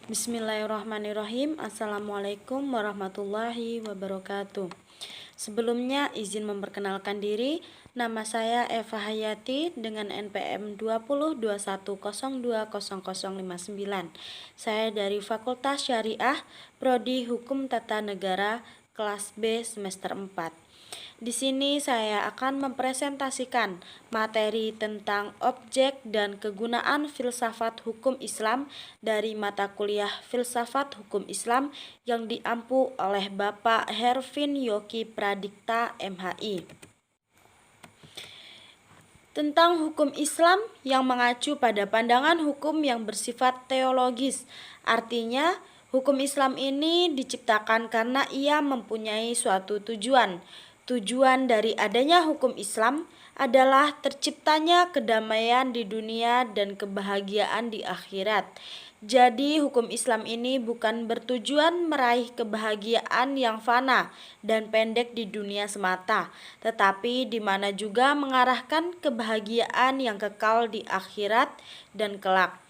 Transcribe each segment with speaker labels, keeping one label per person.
Speaker 1: Bismillahirrahmanirrahim. Assalamualaikum warahmatullahi wabarakatuh. Sebelumnya izin memperkenalkan diri. Nama saya Eva Hayati dengan NPM 2021020059. Saya dari Fakultas Syariah, Prodi Hukum Tata Negara, kelas B semester 4. Di sini saya akan mempresentasikan materi tentang objek dan kegunaan filsafat hukum Islam dari mata kuliah Filsafat Hukum Islam yang diampu oleh Bapak Hervin Yoki Pradikta MHI. Tentang hukum Islam yang mengacu pada pandangan hukum yang bersifat teologis. Artinya, hukum Islam ini diciptakan karena ia mempunyai suatu tujuan. Tujuan dari adanya hukum Islam adalah terciptanya kedamaian di dunia dan kebahagiaan di akhirat. Jadi hukum Islam ini bukan bertujuan meraih kebahagiaan yang fana dan pendek di dunia semata, tetapi di mana juga mengarahkan kebahagiaan yang kekal di akhirat dan kelak.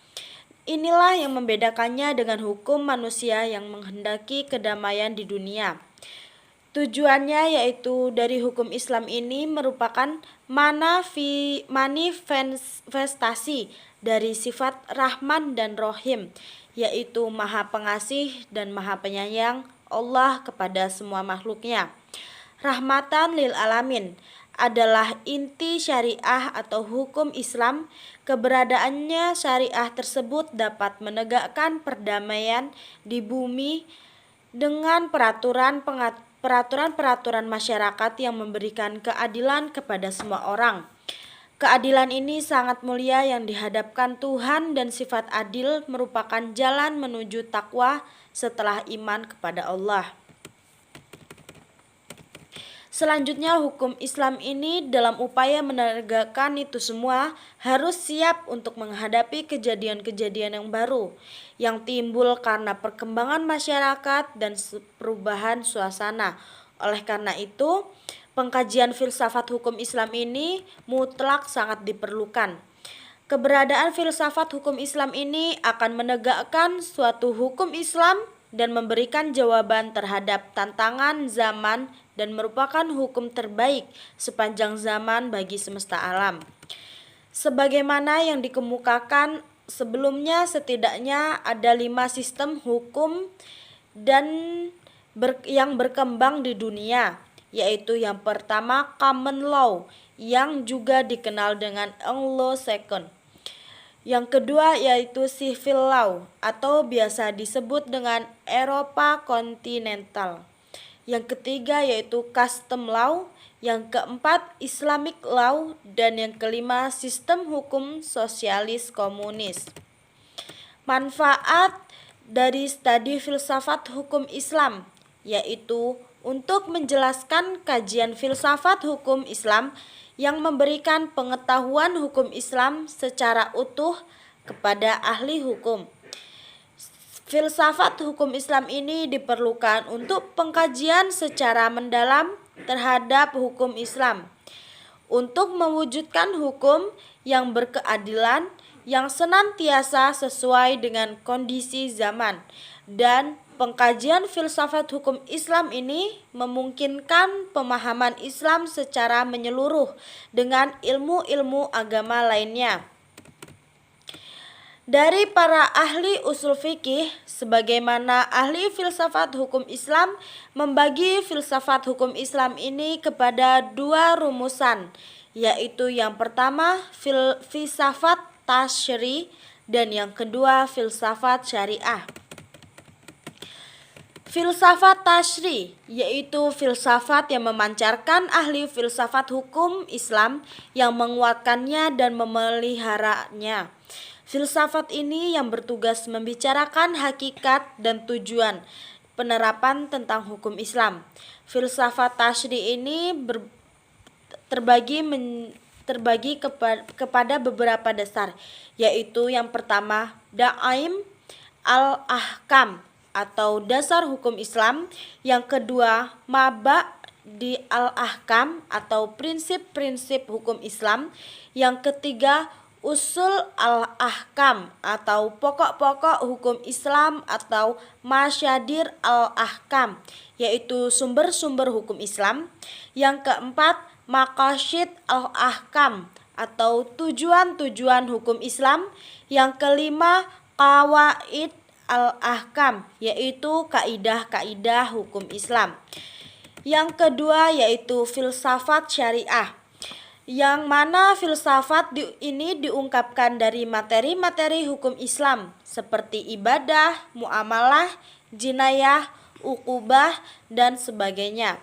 Speaker 1: Inilah yang membedakannya dengan hukum manusia yang menghendaki kedamaian di dunia. Tujuannya yaitu dari hukum Islam ini merupakan manifestasi dari sifat Rahman dan Rohim, yaitu Maha Pengasih dan Maha Penyayang Allah kepada semua makhluknya. Rahmatan lil alamin adalah inti syariah atau hukum Islam. Keberadaannya syariah tersebut dapat menegakkan perdamaian di bumi dengan peraturan-peraturan masyarakat yang memberikan keadilan kepada semua orang. Keadilan ini sangat mulia yang dihadapkan Tuhan, dan sifat adil merupakan jalan menuju takwa setelah iman kepada Allah. Selanjutnya, hukum Islam ini dalam upaya menegakkan itu semua harus siap untuk menghadapi kejadian-kejadian yang baru yang timbul karena perkembangan masyarakat dan perubahan suasana. Oleh karena itu, pengkajian filsafat hukum Islam ini mutlak sangat diperlukan. Keberadaan filsafat hukum Islam ini akan menegakkan suatu hukum Islam dan memberikan jawaban terhadap tantangan zaman dan merupakan hukum terbaik sepanjang zaman bagi semesta alam. Sebagaimana yang dikemukakan sebelumnya, setidaknya ada 5 sistem hukum dan yang berkembang di dunia, yaitu yang pertama common law yang juga dikenal dengan Anglo-Saxon. Yang kedua yaitu civil law atau biasa disebut dengan Eropa kontinental. Yang ketiga yaitu custom law, yang keempat Islamic law, dan yang kelima sistem hukum sosialis komunis. Manfaat dari studi filsafat hukum Islam yaitu untuk menjelaskan kajian filsafat hukum Islam yang memberikan pengetahuan hukum Islam secara utuh kepada ahli hukum. Filsafat hukum Islam ini diperlukan untuk pengkajian secara mendalam terhadap hukum Islam, untuk mewujudkan hukum yang berkeadilan, yang senantiasa sesuai dengan kondisi zaman. Dan pengkajian filsafat hukum Islam ini memungkinkan pemahaman Islam secara menyeluruh dengan ilmu-ilmu agama lainnya. Dari para ahli usul fikih, sebagaimana ahli filsafat hukum Islam membagi filsafat hukum Islam ini kepada 2 rumusan, yaitu yang pertama filsafat tasyri dan yang kedua filsafat syariah. Filsafat tasyri yaitu filsafat yang memancarkan ahli filsafat hukum Islam yang menguatkannya dan memeliharanya. Filsafat ini yang bertugas membicarakan hakikat dan tujuan penerapan tentang hukum Islam. Filsafat tasyri ini terbagi kepada beberapa dasar, yaitu yang pertama Da'aim al-Ahkam atau dasar hukum Islam, yang kedua Maba di al-Ahkam atau prinsip-prinsip hukum Islam, yang ketiga usul al-ahkam atau pokok-pokok hukum Islam atau masyadir al-ahkam, yaitu sumber-sumber hukum Islam. Yang keempat, maqasid al-ahkam atau tujuan-tujuan hukum Islam. Yang kelima, qawaid al-ahkam, yaitu kaidah-kaidah hukum Islam. Yang kedua yaitu filsafat syariah, yang mana filsafat ini diungkapkan dari materi-materi hukum Islam seperti ibadah, muamalah, jinayah, ukubah, dan sebagainya.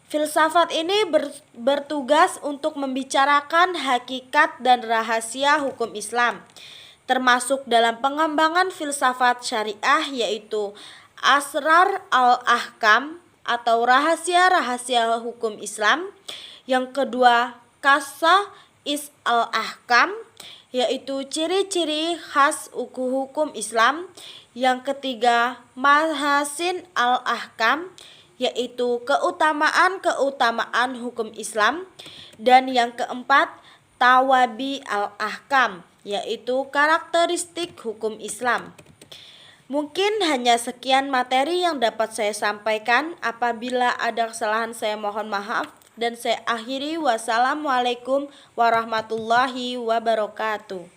Speaker 1: Filsafat ini bertugas untuk membicarakan hakikat dan rahasia hukum Islam, termasuk dalam pengembangan filsafat syariah yaitu asrar al-ahkam atau rahasia-rahasia hukum Islam. Yang kedua, kasa is al-ahkam, yaitu ciri-ciri khas hukum Islam. Yang ketiga, mahasin al-ahkam, yaitu keutamaan-keutamaan hukum Islam. Dan yang keempat, tawabi al-ahkam, yaitu karakteristik hukum Islam. Mungkin hanya sekian materi yang dapat saya sampaikan. Apabila ada kesalahan saya mohon maaf. Dan saya akhiri, wassalamualaikum warahmatullahi wabarakatuh.